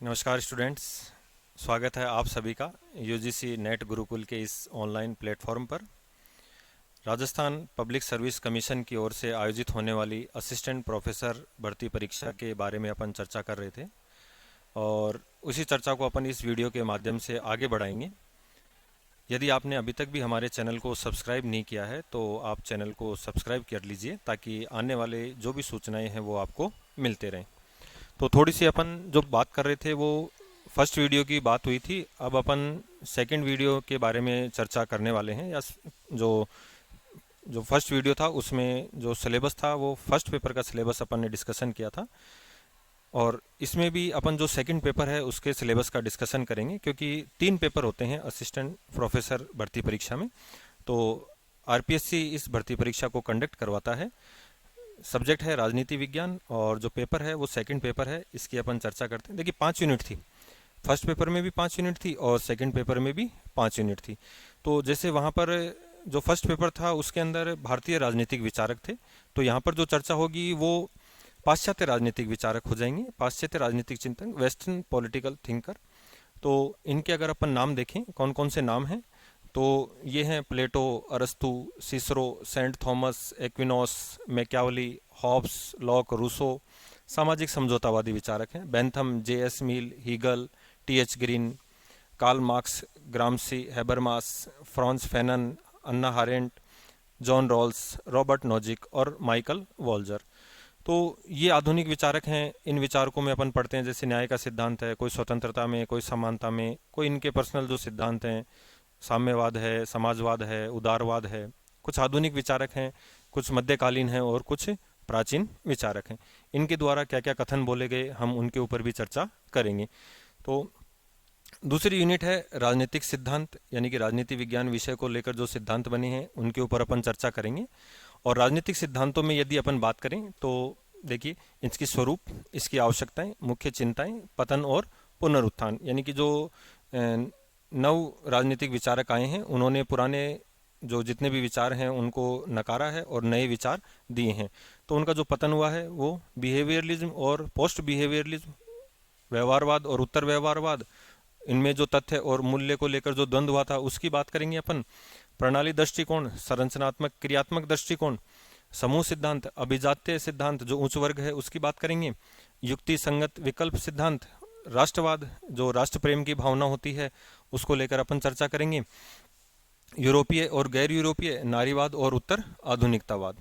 नमस्कार स्टूडेंट्स। स्वागत है आप सभी का यूजीसी नेट गुरुकुल के इस ऑनलाइन प्लेटफॉर्म पर। राजस्थान पब्लिक सर्विस कमीशन की ओर से आयोजित होने वाली असिस्टेंट प्रोफेसर भर्ती परीक्षा के बारे में अपन चर्चा कर रहे थे और उसी चर्चा को अपन इस वीडियो के माध्यम से आगे बढ़ाएंगे। यदि आपने अभी तक भी हमारे चैनल को सब्सक्राइब नहीं किया है तो आप चैनल को सब्सक्राइब कर लीजिए ताकि आने वाले जो भी सूचनाएं हैं वो आपको मिलते रहें। तो थोड़ी सी अपन जो बात कर रहे थे वो फर्स्ट वीडियो की बात हुई थी। अब अपन सेकंड वीडियो के बारे में चर्चा करने वाले हैं। या जो जो फर्स्ट वीडियो था उसमें जो सिलेबस था वो फर्स्ट पेपर का सिलेबस अपन ने डिस्कशन किया था और इसमें भी अपन जो सेकंड पेपर है उसके सिलेबस का डिस्कशन करेंगे, क्योंकि 3 पेपर होते हैं असिस्टेंट प्रोफेसर भर्ती परीक्षा में। तो आरपीएससी इस भर्ती परीक्षा को कंडक्ट करवाता है। सब्जेक्ट है राजनीति विज्ञान और जो पेपर है वो सेकंड पेपर है, इसकी अपन चर्चा करते हैं। देखिए 5 यूनिट थी, फर्स्ट पेपर में भी 5 यूनिट थी और सेकंड पेपर में भी 5 यूनिट थी। तो जैसे वहाँ पर जो फर्स्ट पेपर था उसके अंदर भारतीय राजनीतिक विचारक थे, तो यहाँ पर जो चर्चा होगी वो पाश्चात्य राजनीतिक विचारक हो जाएंगे, पाश्चात्य राजनीतिक चिंतन, वेस्टर्न पॉलिटिकल थिंकर। तो इनके अगर अपन नाम देखें कौन कौन से नाम हैं तो ये हैं प्लेटो, अरस्तु, Cicero, Saint Thomas, Aquinas, Machiavelli, Hobbes, Locke, Rousseau. सामाजिक समझौतावादी विचारक हैं Bentham, J S. Mill, Hegel, T H. Green, Karl Marx, Gramsci, Habermas, Frantz Fanon, Hannah Arendt, John Rawls, Robert Nozick और माइकल वॉल्जर। तो ये आधुनिक विचारक हैं। इन विचारकों में अपन पढ़ते हैं जैसे न्याय का सिद्धांत है, कोई स्वतंत्रता में, कोई समानता में, कोई इनके पर्सनल जो सिद्धांत हैं, साम्यवाद है, समाजवाद है, उदारवाद है। कुछ आधुनिक विचारक हैं, कुछ मध्यकालीन हैं और कुछ प्राचीन विचारक हैं। इनके द्वारा क्या क्या कथन बोले गए हम उनके ऊपर भी चर्चा करेंगे। तो दूसरी यूनिट है राजनीतिक सिद्धांत, यानी कि राजनीति विज्ञान विषय को लेकर जो सिद्धांत बने हैं उनके ऊपर अपन चर्चा करेंगे। और राजनीतिक सिद्धांतों में यदि अपन बात करें तो देखिए इसकी स्वरूप, इसकी आवश्यकताएं, मुख्य चिंताएं, पतन और पुनरुत्थान, यानी कि जो नव राजनीतिक विचारक आए हैं उन्होंने पुराने जो जितने भी विचार हैं उनको नकारा है और नए विचार दिए हैं। तो उनका जो पतन हुआ है वो बिहेवियरलिज्म और पोस्ट बिहेवियरलिज्म, व्यवहारवाद और उत्तर व्यवहारवाद, इनमें जो तथ्य और मूल्य को लेकर जो द्वंद्व हुआ था उसकी बात करेंगे अपन। प्रणाली दृष्टिकोण, संरचनात्मक क्रियात्मक दृष्टिकोण, समूह सिद्धांत, अभिजात्य सिद्धांत जो उच्च वर्ग है उसकी बात करेंगे। युक्ति संगत विकल्प सिद्धांत, राष्ट्रवाद जो राष्ट्र प्रेम की भावना होती है उसको लेकर अपन चर्चा करेंगे। यूरोपीय और गैर यूरोपीय, नारीवाद और उत्तर आधुनिकतावाद।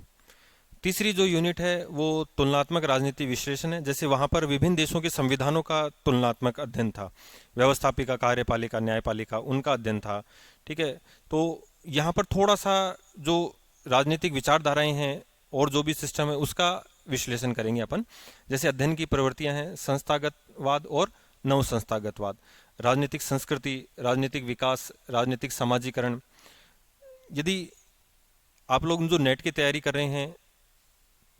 तीसरी जो यूनिट है वो तुलनात्मक राजनीति विश्लेषण है। जैसे वहां पर विभिन्न देशों के संविधानों का तुलनात्मक अध्ययन था, व्यवस्थापिका, कार्यपालिका, न्यायपालिका, उनका अध्ययन था। ठीक है, तो यहाँ पर थोड़ा सा जो राजनीतिक विचारधाराएं हैं और जो भी सिस्टम है उसका विश्लेषण करेंगे अपन। जैसे अध्ययन की प्रवृत्तियां हैं संस्थागतवाद और नव संस्थागतवाद, राजनीतिक संस्कृति, राजनीतिक विकास, राजनीतिक समाजीकरण। यदि आप लोग जो नेट की तैयारी कर रहे हैं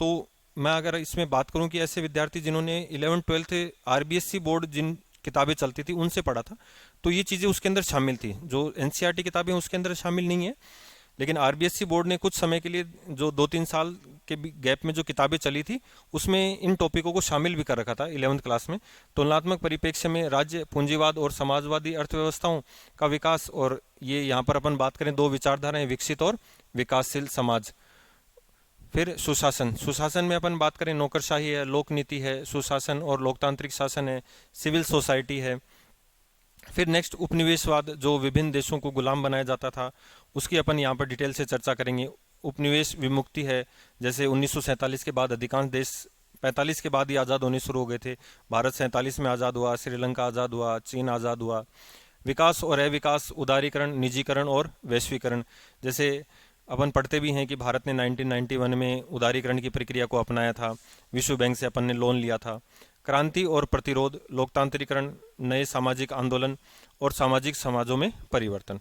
तो मैं अगर इसमें बात करूं कि ऐसे विद्यार्थी जिन्होंने 11th-12th आरबीएससी बोर्ड जिन किताबें चलती थी उनसे पढ़ा था तो ये चीज़ें उसके अंदर शामिल थी। जो एनसीईआरटी किताबें उसके अंदर शामिल नहीं है, लेकिन आरबीएससी बोर्ड ने कुछ समय के लिए जो 2-3 साल के गैप में जो किताबें चली थी उसमें इन टॉपिकों को शामिल भी कर रखा था 11th क्लास में। तुलनात्मक परिप्रेक्ष्य में राज्य, पूंजीवाद और समाजवादी अर्थव्यवस्थाओं का विकास, और ये यहाँ पर अपन बात करें दो विचारधाराएं, विकसित और विकासशील समाज। फिर सुशासन, सुशासन में अपन बात करें नौकरशाही है, लोक नीति है, सुशासन और लोकतांत्रिक शासन है, सिविल सोसाइटी है। फिर नेक्स्ट उपनिवेशवाद, जो विभिन्न देशों को गुलाम बनाया जाता था उसकी अपन यहाँ पर डिटेल से चर्चा करेंगे। उपनिवेश विमुक्ति है, जैसे 1947 के बाद अधिकांश देश 45 के बाद ही आज़ाद होने शुरू हो गए थे। भारत 47 में आज़ाद हुआ, श्रीलंका आज़ाद हुआ, चीन आज़ाद हुआ। विकास और अविकास, उदारीकरण, निजीकरण और वैश्वीकरण। जैसे अपन पढ़ते भी हैं कि भारत ने 1991 में उदारीकरण की प्रक्रिया को अपनाया था, विश्व बैंक से अपन ने लोन लिया था। क्रांति और प्रतिरोध, लोकतांत्रिकरण, नए सामाजिक आंदोलन और सामाजिक समाजों में परिवर्तन।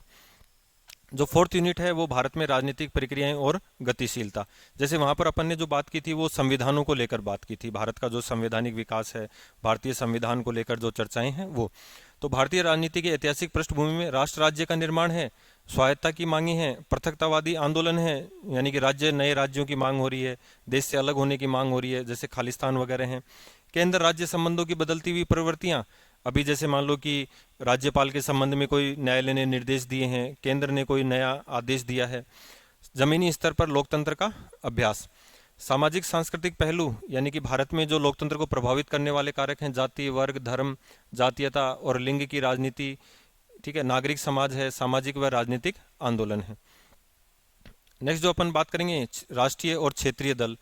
जो 4th यूनिट है वो भारत में राजनीतिक प्रक्रियाएं और गतिशीलता। जैसे वहां पर अपन ने जो बात की थी वो संविधानों को लेकर बात की थी, भारत का जो संवैधानिक विकास है, भारतीय संविधान को लेकर जो चर्चाएं हैं वो। तो भारतीय राजनीति की ऐतिहासिक पृष्ठभूमि में राष्ट्र राज्य का निर्माण है, स्वायत्ता की मांगी है, पृथकतावादी आंदोलन है, यानी कि राज्य, नए राज्यों की मांग हो रही है, देश से अलग होने की मांग हो रही है, जैसे खालिस्तान वगैरह हैं। केंद्र राज्य संबंधों की बदलती हुई प्रवृत्तियां, अभी जैसे मान लो कि राज्यपाल के संबंध में कोई न्यायालय ने निर्देश दिए हैं, केंद्र ने कोई नया आदेश दिया है। जमीनी स्तर पर लोकतंत्र का अभ्यास। सामाजिक सांस्कृतिक पहलू, यानी कि भारत में जो लोकतंत्र को प्रभावित करने वाले कारक हैं, जाति, वर्ग, धर्म, जातीयता और लिंग की राजनीति, ठीक है, नागरिक समाज है, सामाजिक व राजनीतिक आंदोलन है। नेक्स्ट जो अपन बात करेंगे, राष्ट्रीय और क्षेत्रीय दल,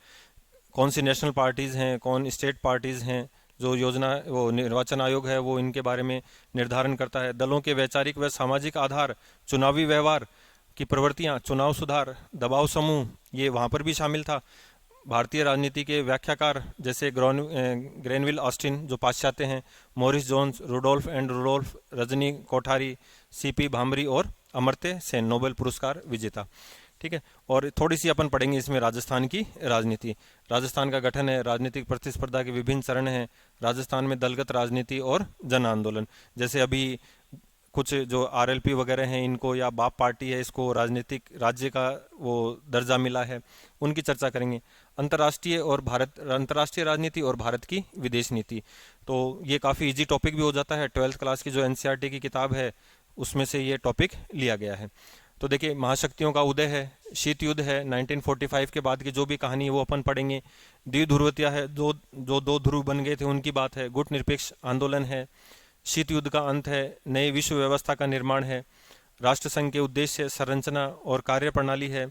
कौन सी नेशनल पार्टीज हैं, कौन स्टेट पार्टीज हैं, जो योजना वो निर्वाचन आयोग है वो इनके बारे में निर्धारण करता है। दलों के वैचारिक व सामाजिक आधार, चुनावी व्यवहार की प्रवृत्तियां, चुनाव सुधार, दबाव समूह, ये वहाँ पर भी शामिल था। भारतीय राजनीति के व्याख्याकार जैसे ग्रेनविल ऑस्टिन जो पाश्चात्य हैं, Morris Jones, Rudolph, Rajni Kothari, C P Bhambhri और अमर्त्य सेन, नोबेल पुरस्कार विजेता। ठीक है, और थोड़ी सी अपन पढ़ेंगे इसमें राजस्थान की राजनीति। राजस्थान का गठन है, राजनीतिक प्रतिस्पर्धा के विभिन्न चरण हैं, राजस्थान में दलगत राजनीति और जन आंदोलन। जैसे अभी कुछ जो आरएलपी वगैरह हैं, इनको या बाप पार्टी है, इसको राजनीतिक राज्य का वो दर्जा मिला है, उनकी चर्चा करेंगे। अंतर्राष्ट्रीय राजनीति और भारत की विदेश नीति, तो ये काफ़ी इजी टॉपिक भी हो जाता है। 12th क्लास की जो एनसीईआरटी की किताब है उसमें से ये टॉपिक लिया गया है। तो देखिए, महाशक्तियों का उदय है, शीत युद्ध है, 1945 के बाद की जो भी कहानी है वो अपन पढ़ेंगे। द्विध्रुवतिया है, जो दो ध्रुव बन गए थे उनकी बात है। गुट निरपेक्ष आंदोलन है, शीत युद्ध का अंत है, नई विश्व व्यवस्था का निर्माण है, राष्ट्र संघ के उद्देश्य, संरचना और कार्यप्रणाली है,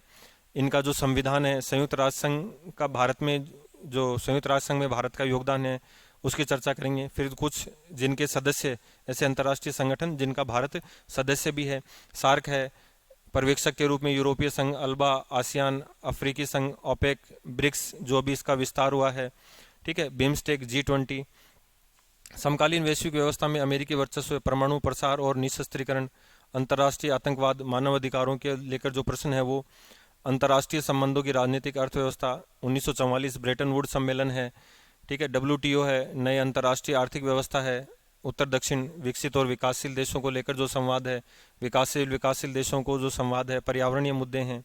इनका जो संविधान है, संयुक्त राष्ट्र संघ का भारत में जो संयुक्त राष्ट्र संघ में भारत का योगदान है उसकी चर्चा करेंगे। फिर कुछ जिनके सदस्य, ऐसे अंतर्राष्ट्रीय संगठन जिनका भारत सदस्य भी है, सार्क है, पर्यवेक्षक के रूप में यूरोपीय संघ, अल्बा, आसियान, अफ्रीकी संघ, ओपेक, ब्रिक्स जो भी इसका विस्तार हुआ है, ठीक है, बिम्स्टेक, G20। समकालीन वैश्विक व्यवस्था में अमेरिकी वर्चस्व, परमाणु प्रसार और निशस्त्रीकरण, अंतर्राष्ट्रीय आतंकवाद, मानव अधिकारों के लेकर जो प्रश्न है वो, अंतर्राष्ट्रीय संबंधों की राजनीतिक अर्थव्यवस्था, 1944 ब्रेटन वुड सम्मेलन है, ठीक है, WTO है, नए अंतर्राष्ट्रीय आर्थिक व्यवस्था है, उत्तर दक्षिण, विकसित और विकासशील देशों को लेकर जो संवाद है, विकासशील देशों को जो संवाद है, पर्यावरणीय मुद्दे हैं।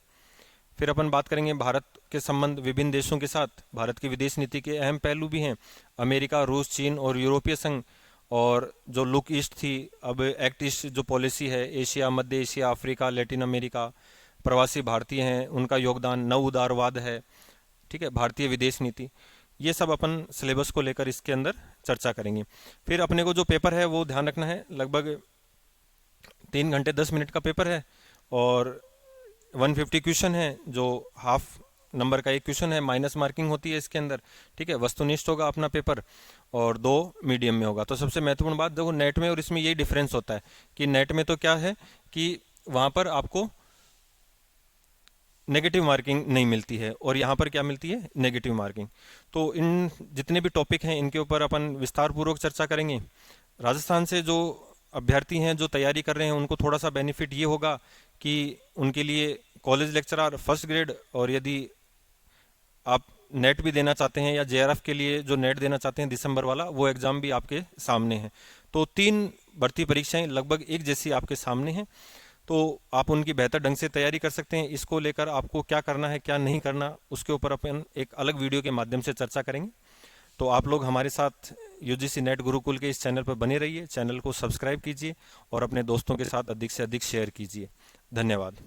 फिर अपन बात करेंगे भारत के संबंध विभिन्न देशों के साथ, भारत की विदेश नीति के अहम पहलू भी हैं, अमेरिका, रूस, चीन और यूरोपीय संघ। और जो लुक ईस्ट थी, अब एक्ट ईस्ट जो पॉलिसी है, एशिया, मध्य एशिया, अफ्रीका, लैटिन अमेरिका, प्रवासी भारतीय हैं, उनका योगदान, नव उदारवाद है, ठीक है, भारतीय विदेश नीति, ये सब अपन सिलेबस को लेकर इसके अंदर चर्चा करेंगे। फिर अपने को जो पेपर है वो ध्यान रखना है, लगभग 3 घंटे 10 मिनट का पेपर है और 150 क्वेश्चन है, जो हाफ नंबर का एक क्वेश्चन है, माइनस मार्किंग होती है इसके अंदर, ठीक है। वस्तुनिष्ठ होगा अपना पेपर और 2 मीडियम में होगा। तो सबसे महत्वपूर्ण बात देखो, नेट में और इसमें यही डिफरेंस होता है कि नेट में तो क्या है कि वहाँ पर आपको नेगेटिव मार्किंग नहीं मिलती है और यहाँ पर क्या मिलती है, नेगेटिव मार्किंग। तो इन जितने भी टॉपिक हैं इनके ऊपर अपन विस्तार पूर्वक चर्चा करेंगे। राजस्थान से जो अभ्यर्थी हैं जो तैयारी कर रहे हैं उनको थोड़ा सा बेनिफिट ये होगा कि उनके लिए कॉलेज लेक्चरर फर्स्ट ग्रेड, और यदि आप नेट भी देना चाहते हैं या JRF के लिए जो नेट देना चाहते हैं दिसंबर वाला, वो एग्ज़ाम भी आपके सामने है। तो 3 भर्ती परीक्षाएं लगभग एक जैसी आपके सामने हैं, तो आप उनकी बेहतर ढंग से तैयारी कर सकते हैं। इसको लेकर आपको क्या करना है क्या नहीं करना, उसके ऊपर अपन एक अलग वीडियो के माध्यम से चर्चा करेंगे। तो आप लोग हमारे साथ UGC नेट गुरुकुल के इस चैनल पर बने रहिए, चैनल को सब्सक्राइब कीजिए और अपने दोस्तों के साथ अधिक से अधिक शेयर कीजिए। धन्यवाद।